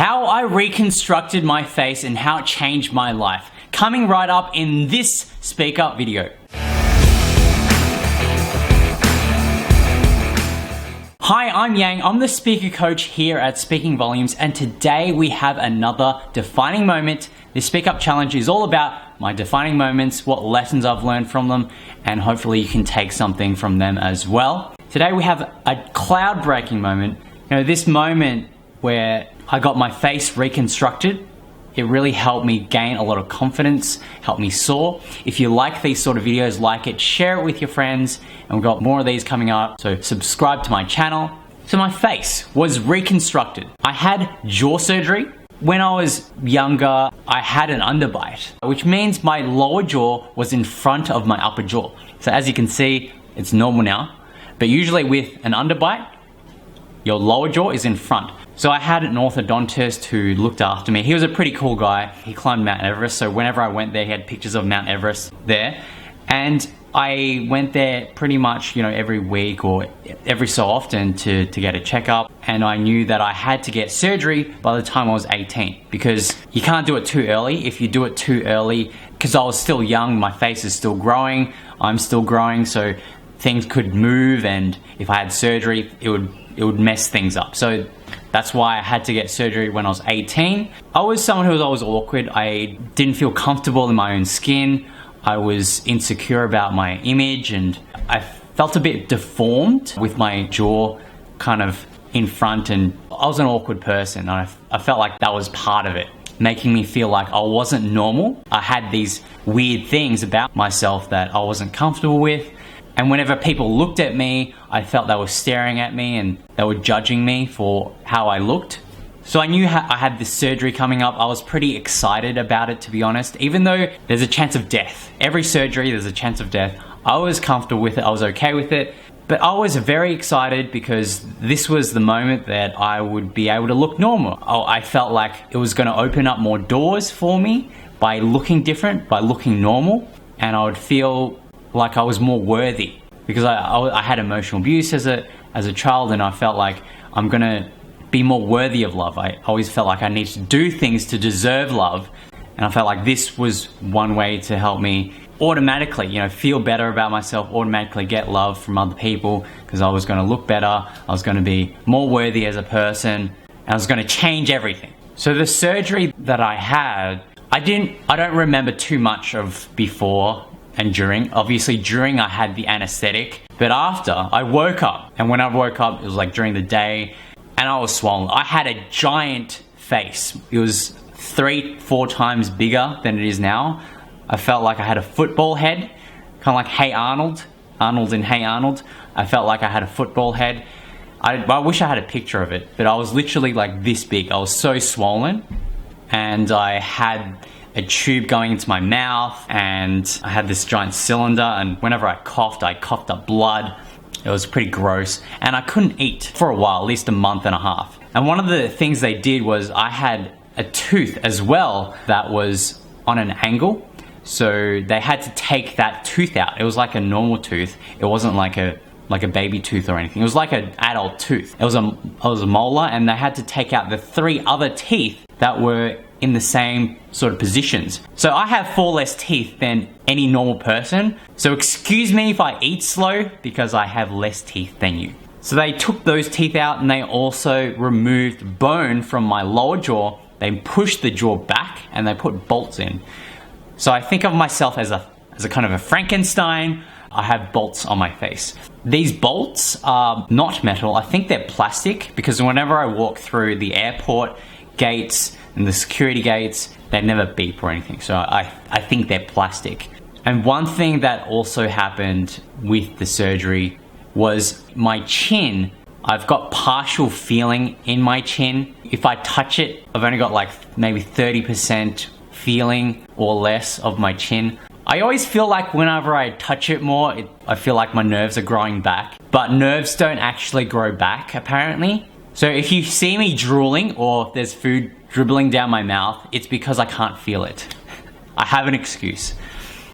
How I reconstructed my face and how it changed my life. Coming right up in this SpeakUp video. Hi, I'm Yang. I'm the speaker coach here at Speaking Volumes, and today we have another defining moment. This SpeakUp challenge is all about my defining moments, what lessons I've learned from them, and hopefully you can take something from them as well. Today we have a cloud-breaking moment. You know, this moment where I got my face reconstructed. It really helped me gain a lot of confidence, helped me soar. If you like these sort of videos, like it, share it with your friends, and we've got more of these coming up, so subscribe to my channel. So my face was reconstructed. I had jaw surgery. When I was younger, I had an underbite, which means my lower jaw was in front of my upper jaw. So as you can see, it's normal now, but usually with an underbite, your lower jaw is in front. So I had an orthodontist who looked after me. He was a pretty cool guy. He climbed Mount Everest, so whenever I went there, he had pictures of Mount Everest there. And I went there pretty much, every week or every so often to get a checkup. And I knew that I had to get surgery by the time I was 18 because you can't do it too early. If you do it too early, because I was still young, my face is still growing, I'm still growing, so things could move, and if I had surgery, it would mess things up. So that's why I had to get surgery when I was 18. I was someone who was always awkward. I didn't feel comfortable in my own skin. I was insecure about my image, and I felt a bit deformed with my jaw kind of in front, and I was an awkward person. I felt like that was part of it, making me feel like I wasn't normal. I had these weird things about myself that I wasn't comfortable with. And whenever people looked at me, I felt they were staring at me and they were judging me for how I looked. So I knew I had this surgery coming up. I was pretty excited about it, to be honest, even though there's a chance of death. Every surgery, there's a chance of death. I was comfortable with it. I was okay with it. But I was very excited because this was the moment that I would be able to look normal. I felt like it was going to open up more doors for me by looking different, by looking normal, and I would feel like I was more worthy because I had emotional abuse as a child, and I felt like I'm gonna be more worthy of love. I always felt like I needed to do things to deserve love, and I felt like this was one way to help me automatically, feel better about myself, automatically get love from other people, because I was gonna look better, I was gonna be more worthy as a person, and I was gonna change everything. So the surgery that I had, I don't remember too much of before and during. Obviously during I had the anesthetic, but after I woke up, and when I woke up it was like during the day, and I was swollen. I had a giant face. It was 3-4 times bigger than it is now. I felt like I had a football head, kind of like Hey Arnold in Hey Arnold. I felt like I had a football head. I wish I had a picture of it, but I was literally like this big. I was so swollen, and I had a tube going into my mouth, and I had this giant cylinder, and whenever I coughed up blood. It was pretty gross, and I couldn't eat for a while, at least a month and a half. And one of the things they did was I had a tooth as well that was on an angle, so they had to take that tooth out. It was like a normal tooth. It wasn't like a baby tooth or anything. It was like an adult tooth. It was a molar, and they had to take out the 3 other teeth that were in the same sort of positions. So I have 4 less teeth than any normal person. So excuse me if I eat slow because I have less teeth than you. So they took those teeth out, and they also removed bone from my lower jaw. They pushed the jaw back and they put bolts in. So I think of myself as a kind of a Frankenstein. I have bolts on my face. These bolts are not metal. I think they're plastic, because whenever I walk through the airport gates and the security gates, they never beep or anything. So I think they're plastic. And one thing that also happened with the surgery was my chin. I've got partial feeling in my chin. If I touch it, I've only got like maybe 30% feeling or less of my chin. I always feel like whenever I touch it more, I feel like my nerves are growing back. But nerves don't actually grow back, apparently. So if you see me drooling or there's food dribbling down my mouth, it's because I can't feel it. I have an excuse.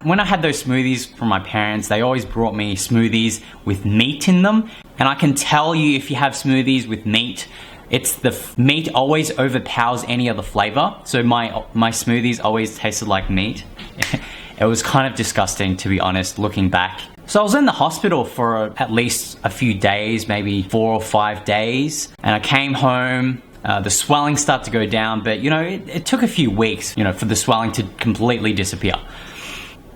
When I had those smoothies from my parents, they always brought me smoothies with meat in them. And I can tell you, if you have smoothies with meat, It's the meat always overpowers any other flavor. So my smoothies always tasted like meat. It was kind of disgusting, to be honest, looking back. So I was in the hospital for at least a few days, maybe 4 or 5 days. And I came home, the swelling started to go down, but it took a few weeks, for the swelling to completely disappear.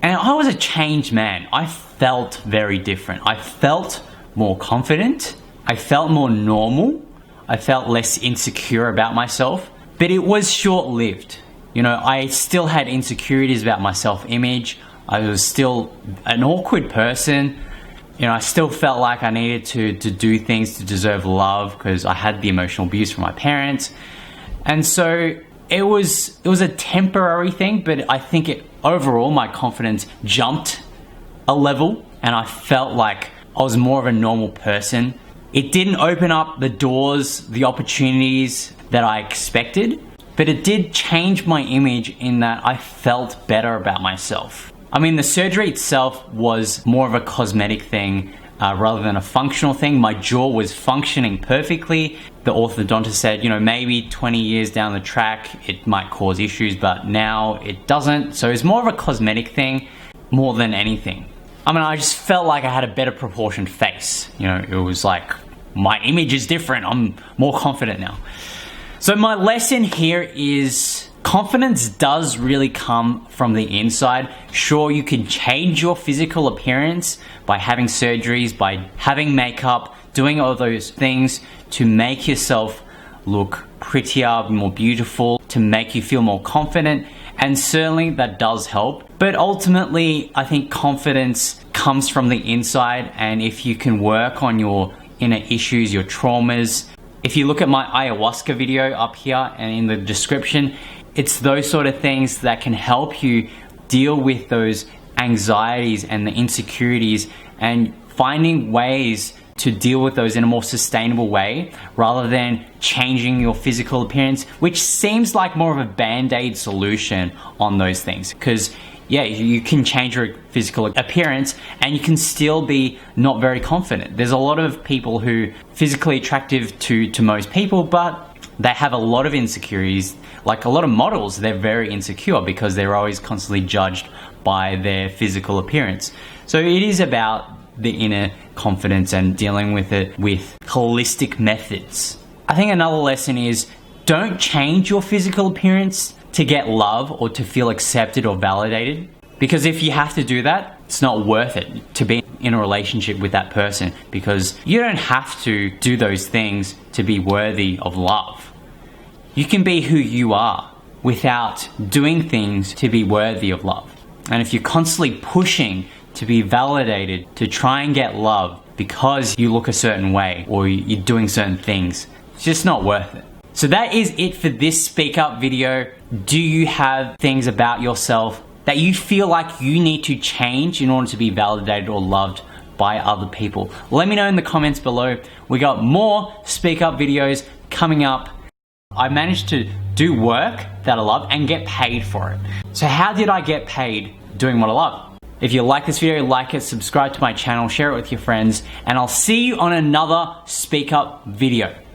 And I was a changed man. I felt very different. I felt more confident. I felt more normal. I felt less insecure about myself, but it was short-lived. I still had insecurities about my self-image. I was still an awkward person. I still felt like I needed to do things to deserve love because I had the emotional abuse from my parents. And so it was a temporary thing, but I think overall my confidence jumped a level and I felt like I was more of a normal person. It didn't open up the doors, the opportunities that I expected, but it did change my image in that I felt better about myself. I mean, the surgery itself was more of a cosmetic thing rather than a functional thing. My jaw was functioning perfectly. The orthodontist said, maybe 20 years down the track, it might cause issues, but now it doesn't. So it's more of a cosmetic thing more than anything. I mean, I just felt like I had a better proportioned face. It was like, my image is different. I'm more confident now. So my lesson here is confidence does really come from the inside. Sure, you can change your physical appearance by having surgeries, by having makeup, doing all those things to make yourself look prettier, more beautiful, to make you feel more confident. And certainly that does help. But ultimately, I think confidence comes from the inside. And if you can work on your inner issues, your traumas, if you look at my ayahuasca video up here and in the description, it's those sort of things that can help you deal with those anxieties and the insecurities and finding ways to deal with those in a more sustainable way rather than changing your physical appearance, which seems like more of a band-aid solution on those things. Because yeah, you can change your physical appearance and you can still be not very confident. There's a lot of people who physically attractive to most people, but they have a lot of insecurities. Like a lot of models, they're very insecure because they're always constantly judged by their physical appearance. So it is about the inner confidence and dealing with it with holistic methods. I think another lesson is don't change your physical appearance to get love or to feel accepted or validated. Because if you have to do that, it's not worth it to be in a relationship with that person, because you don't have to do those things to be worthy of love. You can be who you are without doing things to be worthy of love. And if you're constantly pushing to be validated, to try and get love because you look a certain way or you're doing certain things, it's just not worth it. So that is it for this SpeakUp video. Do you have things about yourself that you feel like you need to change in order to be validated or loved by other people? Let me know in the comments below. We got more SpeakUp videos coming up. I managed to do work that I love and get paid for it. So how did I get paid doing what I love? If you like this video, like it, subscribe to my channel, share it with your friends, and I'll see you on another SpeakUp video.